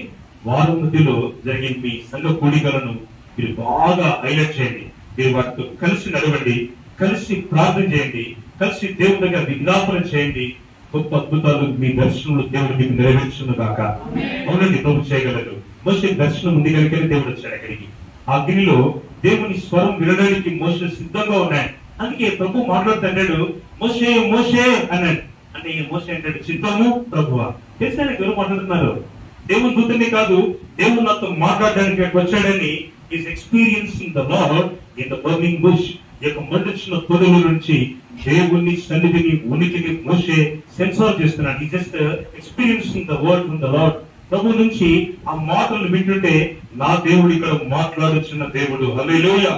వారం మధ్యలో జరిగే మీ సంఘ కూడికలను మీరు బాగా హైలైట్ చేయండి. మీరు వాటితో కలిసి నడవండి, కలిసి ప్రార్థన చేయండి, కలిసి దేవుడి దగ్గర విజ్ఞాపన చేయండి. గొప్ప అద్భుతాలు మీ దర్శనంలో దేవుడు మీకు నెరవేర్చును గాక. అవునండి, ప్రభు చేయగలరు. మోషే దర్శనం ఉంది కనుక దేవుడు వచ్చాడు అక్కడికి. ఆ అగ్నిలో దేవుని స్వరం వినడానికి మోషే సిద్ధంగా ఉన్నాయి. అందుకే ప్రభు మాట్లాడుతున్నాడు, మోషే మోషే అన్నాడు. అంటే ఈ మోషే అంటాడు, చిత్తము ప్రభువా. తెలిసిన ఎవరు మాట్లాడుతున్నారు? దేవుని దూతని కాదు, దేవుడు నాతో మాట్లాడడానికి వచ్చాడని is experiencing the lord in the burning bush. ఈ యొక్క మండుచున్న తొడుల నుంచి దేవుని సన్నిధిని, ఉనికిని మోషే సెన్సార్ చేస్తున్నాడు. ఈ just experiencing the word from the Lord. ప్రభు నుంచి ఆ మాటలు వింటుంటే నా దేవుడు ఇక్కడ మాట్లాడుచున్న దేవుడు. హల్లెలూయా.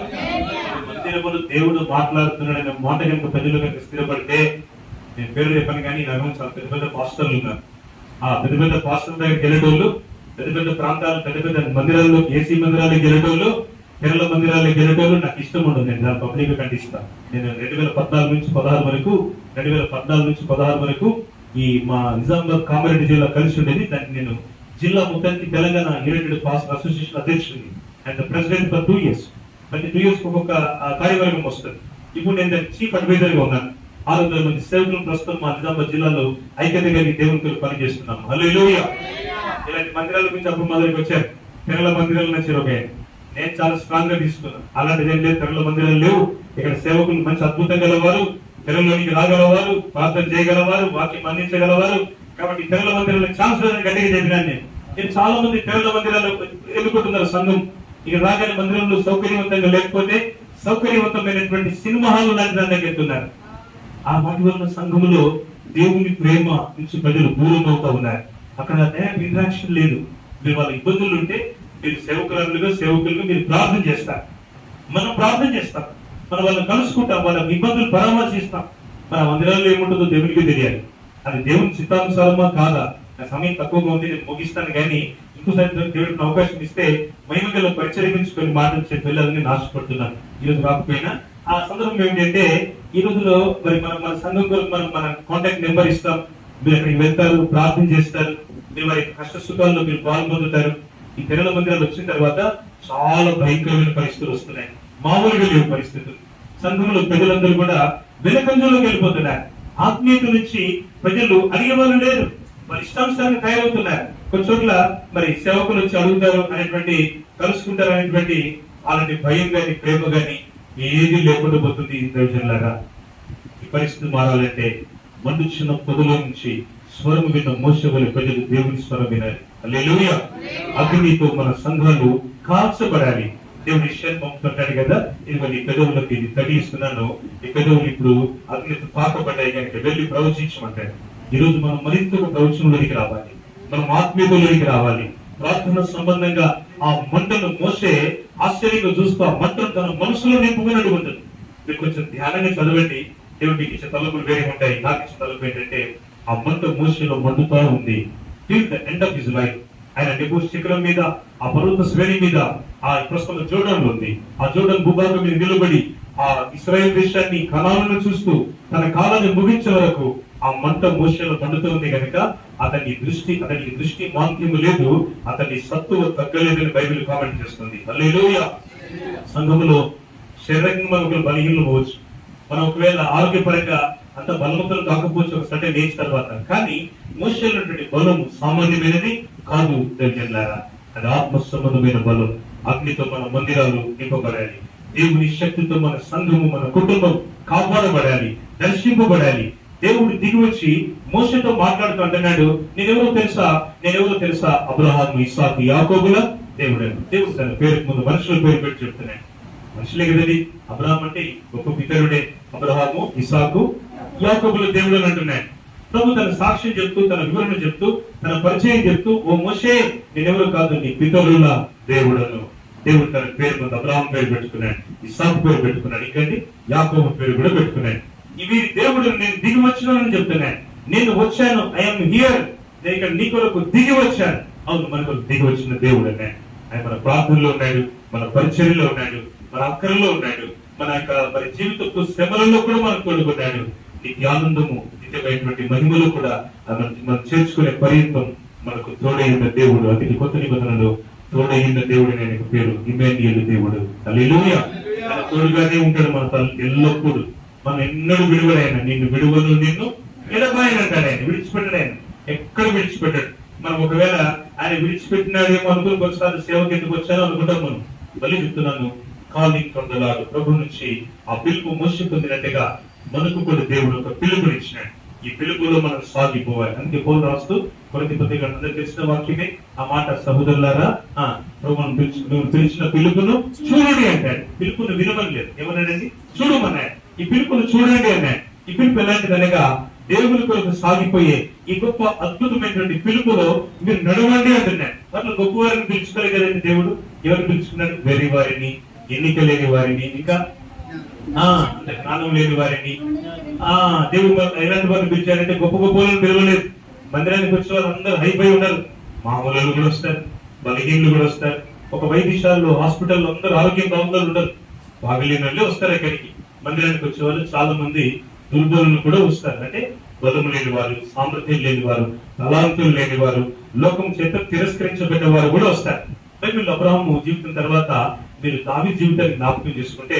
మందిరములో దేవుడు మాట్లాడుతున్నాడనే మాట కనుక ప్రజలు కనుక స్థిరపడితే, నేను పేరు చెప్పాను కానీ నాకు చాలా పెద్ద పెద్ద పాస్టర్లు ఉన్నారు. ఆ పెద్ద పెద్ద పాస్టర్ల దగ్గరికి వెళ్ళేటోళ్ళు, పెద్ద పెద్ద ప్రాంతాలు, పెద్ద పెద్ద మందిరాల్లో, ఏసీ మందిరాలకు వెళ్ళేటోళ్ళు, కేరళ మందిరాలకు వెళ్ళేటోళ్ళు నాకు ఇష్టం ఉండదు. నేను దాని పబ్లిక్ గా ఖండిస్తాను. నేను 2014 నుంచి 16 వరకు ఈ మా నిజామాబాద్ కామారెడ్డి జిల్లా కలిసి ఉండేది. దాన్ని నేను జిల్లా మొత్తానికి తెలంగాణ యునైటెడ్ పాస్టర్ అసోసియేషన్ అధ్యక్షుడిని అండ్ ప్రెసిడెంట్ ఫర్ 2 years. ప్రతి 2 years ఒక్కొక్క కార్యవర్గం వస్తుంది. ఇప్పుడు నేను దానికి చీఫ్ అడ్వైజర్ గా ఉన్నాను. 600 మంది సేవకులను ప్రస్తుతం మా నిజామాబాద్ జిల్లాలో ఐక్యత కలిగి దేవునికి పని చేస్తున్నాము. హల్లెలూయా. ఇలాంటి మందిరాల గురించి అప్పుడు మా దగ్గరికి వచ్చారు. కేరళ మందిరాలు నచ్చారు. ఓకే, నేను చాలా స్ట్రాంగ్ గా తీసుకున్నాను. అలాంటిది ఏం లేదు, కేరళ మందిరాలు లేవు. ఇక్కడ సేవకులు మంచి అద్భుతం గలవారు, కేరళలోనికి రాగలవారు, ప్రార్థన చేయగలవారు, వాక్యం అందించగలవారు. కాబట్టి కేరళ మందిరాలకు ఛాన్స్ లేదని గట్టిగా చెప్పినాను. నేను చాలా మంది కేరళ మందిరాలు ఎన్నుకుంటున్నారు సంఘం. ఇక రాగల మందిరంలో సౌకర్యవంతంగా లేకపోతే సౌకర్యవంతమైనటువంటి సినిమా హాల్ లాంటి దాని దగ్గర వెళ్తున్నారు. ఆ వాటి వల్ల సంఘములో దేవుని ప్రేమ నుంచి ప్రజలు దూరం అవుతా ఉన్నారు. అక్కడ ఇంటరాక్షన్ లేదు. మీరు వాళ్ళ ఇబ్బందులు ఉంటే మీరు సేవకులుగా మీరు ప్రార్థన చేస్తారు. మనం ప్రార్థన చేస్తాం, మనం వాళ్ళని కలుసుకుంటాం, వాళ్ళ ఇబ్బందులు పరామర్శిస్తాం. మన మందిరాల్లో ఏముంటుందో దేవునికి తెలియాలి. అది దేవుని చిత్తానుసారమా కాదా? నా సమయం తక్కువగా ఉంది, నేను ముగిస్తాను. కానీ ఇంకోసారి దేవుడికి అవకాశం ఇస్తే మహిమగల పరిచరించుకొని మాటలు చెప్పి వెళ్ళాలని ఆశపడుతున్నాను. ఈరోజు రాకపోయినా ఆ సందర్భం ఏంటంటే, ఈ రోజులో మరి మన సంఘం కొరకు మన కాంటాక్ట్ నెంబర్ ఇస్తాం. మీరు అక్కడికి వెళ్తారు, ప్రార్థన చేస్తారు, మీరు వారి కష్ట సుఖాల్లో మీరు పాల్పొందుతారు. ఈ కేరళ మందిరాలు వచ్చిన తర్వాత చాలా భయంకరమైన పరిస్థితులు వస్తున్నాయి. మామూలుగా లేవు పరిస్థితులు. సంఘంలో ప్రజలందరూ కూడా వెనకంజంలోకి వెళ్ళిపోతున్నారు. ఆత్మీయత నుంచి ప్రజలు అడిగే వాళ్ళు లేరు, మరి ఇష్టానుసారంగా తయారవుతున్నారు. కొన్ని చోట్ల మరి సేవకులు వచ్చి అడుగుతారు అనేటువంటి, కలుసుకుంటారు అనేటువంటి అలాంటి భయం గాని ప్రేమ గాని ఏది లేకుండా పోతుంది. ప్రజలాగా ఈ పరిస్థితి మారాలంటే మండుచున్న పొదలో నుంచి స్వరం విన్న మోషే వలె ప్రజలు దేవుని స్వరం వినాలి. హల్లెలూయా. అగ్నితో మన సంఘాలు కాల్చబడాలి. దేవుని విషయాన్ని పంపుతుంటాడు కదా, ఇది పెదవులకు ఇది తగిలిస్తున్నాను, ఈ పెదవులు ఇప్పుడు అగ్నితో తాకబడ్డాయి కనుక వెళ్ళి ప్రవచించమంటాడు. ఈ రోజు మనం మరింత ప్రవచనంలోనికి రావాలి, మనం ఆత్మీయతలోనికి రావాలి. ప్రార్థన సంబంధంగా ఆ మంటను మోసే ఆశ్చర్యంగా చూస్తూ ఆ మంటను తన మనసులో నింపుకున్నట్టు ఉంటుంది. మీరు కొంచెం ధ్యానంగా చదవండి. దేవుడికి ఇచ్చే తలుపులు వేరే ఉంటాయి. నాకు ఇచ్చే తలుపు ఏంటంటే, ఆ మంట మోసేలో మండుతా ఉంది. Till the end of his life. ఆయన నెబో శిఖరం మీద, ఆ పర్వత శ్రేణి మీద, ఆ ప్రస్తుతం జోర్డాన్ ఉంది, ఆ జోర్డాన్ భూభాగం మీద నిలబడి ఆ ఇశ్రాయేల్ దేశాన్ని, కనానును చూస్తూ తన కాలాన్ని ముగించే వరకు ఆ మంట మోషేలో మండుతుంది కనుక అతనికి దృష్టి మాంద్యము లేదు, అతని సత్తువ తగ్గలేదని బైబిల్ కామెంట్ చేస్తుంది. హల్లెలూయా. సంఘములో శరీరంగా మనం ఒకరు బలహీనలు పోవచ్చు, మనం ఒకవేళ ఆరోగ్యపరంగా అంత బలవంతులు కాకపోవచ్చు ఒక సర్టెన్ ఏజ్ తర్వాత. కానీ మోషేలో ఉన్నటువంటి బలం సామాన్యమైనది కాదు తెలియజేయారా. అది ఆత్మ సంబంధమైన బలం. అగ్నితో మన మందిరాలు నింపబడాలి. దేవుని శక్తితో మన సంఘము, మన కుటుంబం కాపాడబడాలి, దర్శింపబడాలి. దేవుడు దిగి వచ్చి మోషేతో మాట్లాడుతూ అంటున్నాడు, నేనెవరో తెలుసా? అబ్రహాము, ఇస్సాకు, యాకోబుల దేవుడు. దేవుడు తన పేరుకు ముందు మనుషుల పేరు పెట్టి చెప్తున్నాడు. మనుషులే కదండి. అబ్రహాం అంటే గొప్ప పితరుడే. అబ్రహాము, ఇస్సాకు, యాకోబుల దేవుడు అని అంటున్నాడు. ప్రభు తన సాక్ష్యం చెప్తూ, తన వివరణ చెప్తూ, తన పరిచయం చెప్తూ, ఓ మోషే నేనెవరో కాదు, నీ పితరుల దేవుడను. దేవుడు తన పేరు ముందు అబ్రహాం పేరు పెట్టుకున్నాడు, ఇస్సాకు పేరు పెట్టుకున్నాడు, ఇంకండి యాకోబు పేరు కూడా పెట్టుకున్నాడు. ఇవి దేవుడు నేను దిగి వచ్చినానని చెప్తున్నాను. నేను వచ్చాను, ఐఎమ్ హియర్. నేను ఇక్కడ నీ కొరకు దిగి వచ్చాను. అవును, మన కొరకు దిగి వచ్చిన దేవుడు అన్నాడు. ఆయన మన ప్రార్థనలో ఉన్నాడు, మన పరిచర్యలో ఉన్నాడు, మన అక్కరలో ఉన్నాడు, మన యొక్క మరి జీవితపు శ్రమలలో కూడా మనకు తోడుకున్నాడు. నిత్య ఆనందము, నిత్యమైనటువంటి మహిమలు కూడా మనం చేర్చుకునే పర్యంతం మనకు తోడైన దేవుడు. అతని కొత్త నిబంధనలో తోడైన దేవుడు అనే పేరు ఇమ్మానుయేలు దేవుడు. హల్లెలూయా. ఆయన తోడుగానే ఉంటాడు మన తల్లి ఎల్లప్పుడు. మనం ఎన్నడూ విడువడైనా నిన్ను విడువను నిన్ను ఎడబాయన అంటాడు. ఆయన విడిచిపెట్టాడు, ఆయన ఎక్కడ విడిచిపెట్టాడు. మనం ఒకవేళ ఆయన విడిచిపెట్టినాడేమో అనుకుని కొన్నిసార్లు సేవకి ఎందుకు వచ్చానో అనుకుంటాం. మనం మళ్ళీ చెప్తున్నాను, కాలింగ్ ఫ్రమ్ ద లార్డ్, ప్రభు నుంచి ఆ పిలుపు మోసి పొందినట్టుగా మనకు కూడా దేవుడు ఒక పిలుపునిచ్చినాడు. ఈ పిలుపులో మనం సాగిపోవాలి. అందుకే పౌలు రాస్తూ కొరింథీ పత్రిక అందరికీ తెలిసిన వాక్యమే ఆ మాట, సహోదరులారా ప్రభువును పిలిచిన పిలుపును చూడండి అంటాడు. పిలుపును వినమని లేదు, ఏమన్నాడండి? చూడమన్నాడు. ఈ పిలుపును చూడండి అన్నాడు. ఈ పిలుపు ఎలాంటిదనగా దేవుని కొరకు సాగిపోయే ఈ గొప్ప అద్భుతమైనటువంటి పిలుపులో మీరు నడవండి అంటున్నాడు. అట్లా గొప్ప వారిని పిలుచుకోలేదండి దేవుడు. ఎవరు పిలుచుకున్నాడు? వెర్రి వారిని, ఎన్నిక లేని వారిని, ఇంకా అంటే జ్ఞానం లేని వారిని. దేవుడు ఎలాంటి వారిని పిలిచాడంటే గొప్ప గొప్ప వాళ్ళని పిలవలేదు. మందిరానికి వచ్చే వాళ్ళు అందరూ హైఫై ఉండరు. మామూలు కూడా వస్తారు, బలహీనులు కూడా వస్తారు. ఒక వైద్యశాలలో, హాస్పిటల్లో అందరూ ఆరోగ్యం బాగుండాలి ఉండరు, బాగలేని వాళ్ళే వస్తారు ఇక్కడికి. మందిరానికి వచ్చే వాళ్ళు చాలా మంది దుర్బలులు కూడా వస్తారు. అంటే బలము లేని వారు, సామర్థ్యం లేని వారు, తలాంతులు లేని వారు, లోకం చేత తిరస్కరించబడ్డ వారు కూడా వస్తారు. బైబిల్ అబ్రహాము జీవితం తర్వాత మీరు దావీదు జీవితాన్ని జ్ఞాపకం చేసుకుంటే,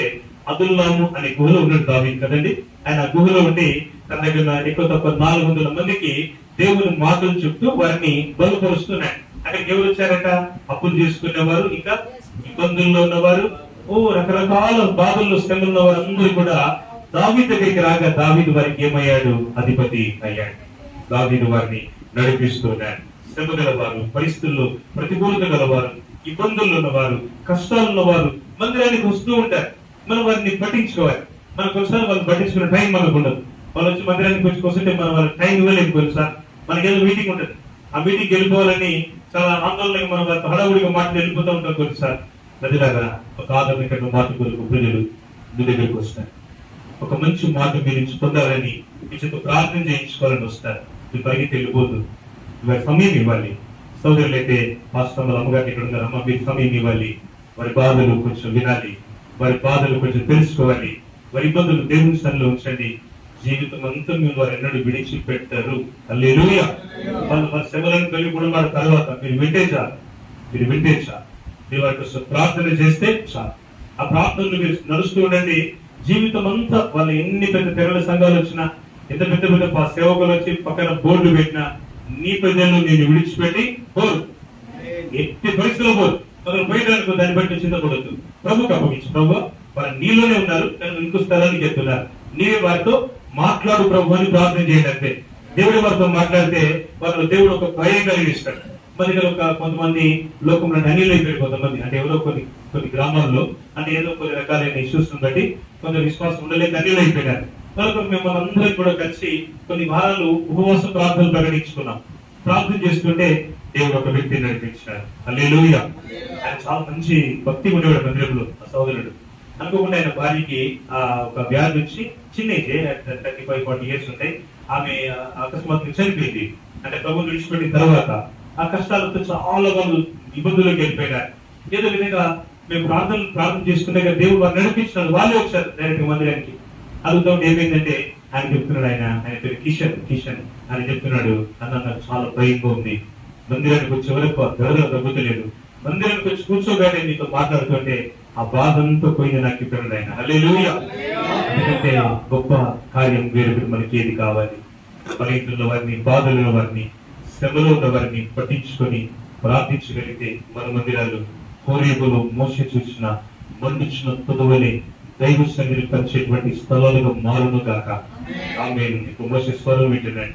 అదుల్లాము అనే గుహలో ఉన్నాడు దావీదు కదండి. ఆయన గుహలో ఉండి తన దగ్గర ఎక్కువ తక్కువ 400 మందికి దేవుని మాటలు చెప్తూ వారిని బలపరుస్తున్నాడు. అక్కడికి ఎవరు వచ్చారట? అప్పులు చేసుకునేవారు, ఇంకా ఇబ్బందుల్లో ఉన్నవారు, రకరకాల బాధల్లో శ్రమలు ఉన్న వారందరూ కూడా దావీదు దగ్గరికి రాగా దావీదు వారికి ఏమయ్యాడు? అధిపతి అయ్యాడు. దావీదు వారిని నడిపిస్తున్నాడు. శ్రమ గలవారు, పరిస్థితుల్లో ప్రతికూలత గలవారు, ఇబ్బందుల్లో ఉన్నవారు, కష్టాలు ఉన్నవారు మందిరానికి వస్తూ ఉంటారు. మనం వారిని పట్టించుకోవాలి. మనం కొన్నిసార్లు వాళ్ళు పట్టించుకునే టైం మనకు ఉండదు. వాళ్ళు వచ్చి మందిరానికి వచ్చి కూర్చుంటే మనం వాళ్ళకి టైం ఇవ్వలేము. కొన్నిసార్లు మనకి ఏదో మీటింగ్ ఉంటుంది, ఆ మీటింగ్ వెళ్ళిపోవాలని చాలా ఆందోళనగా మనం వాళ్ళతో హడావుడిగా మాటలు వెళ్ళిపోతూ ఉంటాం. కొన్నిసార్లు ప్రజలాగా ఒక ఆదరణ మాట కొరకు ప్రజలు మీ దగ్గరికి వస్తారు. ఒక మంచి మాట మీరు నుంచి పొందాలని మీ చేత ప్రార్థన చేయించుకోవాలని వస్తారు. మీ పరిగెత్తి వెళ్ళిపోదు. వారి సమయం ఇవ్వాలి. సోదరులు అయితే పాస్టర్లు అమ్మగారి ఇక్కడ ఉన్నారు, అమ్మ మీరు సమయం ఇవ్వాలి. వారి బాధలు కొంచెం వినాలి, వారి బాధలు కొంచెం తెలుసుకోవాలి, వారి ఇబ్బందులు దేవుని సన్నిధిలో ఉంచండి. జీవితం అంతా మీరు వారు ఎన్నడూ విడిచిపెట్టారు. హల్లెలూయా. వాళ్ళు వారి శ్రమలను కలిగి కూడా వారి తర్వాత మీరు వింటే చాలు. మీరు వారి కోసం ప్రార్థన చేస్తే చాలు. ఆ ప్రార్థనలు మీరు నడుస్తూ ఉండండి. జీవితం అంతా వాళ్ళు ఎన్ని పెద్ద తెరల సంఘాలు వచ్చినా, ఎంత పెద్ద పెద్ద సేవకులు వచ్చి పక్కన బోర్డు పెట్టినా, నీ ప్రజలను నేను విడిచిపెట్టి పోరు, ఎట్టి పరిస్థితుల్లో పోరు. కొందరు పోయడానికి దాన్ని బట్టి చింతపడద్దు. ప్రభుకు అప్పగించు. ప్రభు వారు నీలోనే ఉన్నారు, కానీ ఇంకో స్థలానికి వెళ్తున్నారు. నీవే వారితో మాట్లాడు ప్రభు అని ప్రార్థన చేయాలంటే, దేవుడి వారితో మాట్లాడితే వాళ్ళు దేవుడు ఒక భయం కలిగిస్తాడు. మరి కొంతమంది లోకంలో అనిల్ అయిపోయారు. కొంతమంది అంటే ఎవరో కొన్ని గ్రామాల్లో అంటే ఏదో కొన్ని రకాలైన ఇష్యూస్ బట్టి కొందరు విశ్వాసం ఉండలేక అనిల్ అయిపోయారు. కనుక మిమ్మల్ని అందరూ కూడా కలిసి కొన్ని వారాలు ఉపవాస ప్రార్థనలు ప్రకటించుకున్నాం. ప్రార్థన చేస్తుంటే దేవుడు ఒక వ్యక్తిని నడిపించాడు. హల్లెలూయా. ఆయన చాలా మంచి భక్తి ఉండేవాడు మందిరంలో. ఆ సోదరుడు అనుకోకుండా ఆయన భార్యకి ఒక వ్యాధి వచ్చి చిన్న ఏజ్ 35-40 years ఉంటాయి. ఆమె అకస్మాత్తుగా చనిపోయింది. అంటే ప్రభువుని విడిచిపెట్టిన తర్వాత ఆ కష్టాలతో చాలా వాళ్ళు ఇబ్బందుల్లోకి వెళ్ళిపోయినారు. ఏదో విధంగా మేము ప్రార్థన చేసుకునే దేవుడు వారు నడిపించినాడు. వాళ్ళే వచ్చారు డైరెక్ట్ మందిరానికి. అడుగుతూ ఏమైందంటే ఆయన చెప్తున్నాడు, ఆయన పేరు కిషన్ ఆయన చెప్తున్నాడు, అన్న నాకు చాలా భయంగా ఉంది. మందిరానికి వచ్చే వరకు దొరదలు తగ్గుతలేదు. మందిరానికి వచ్చి కూర్చోగానే నీతో మాట్లాడుతుంటే ఆ బాధ అంతా పోయింది నాకు చెప్తున్నాడు ఆయన. హల్లెలూయా. ఎందుకంటే గొప్ప కార్యం వేరొకటి మనకి ఏది కావాలి? బలహీనతలో వారిని, బాధలలో వారిని, శ్రమలో ఉన్న వారిని పట్టించుకొని ప్రార్థించగలిగితే మన మందిరాలు హోరేబులో మోసే చూసిన మండించిన తొదవలే దైవ సన్నిధిని పరిచేటువంటి స్థలాలుగా మారును గాక. ఆమేన్. ఇప్పుడు మోసే స్వరం వింటున్నాడు.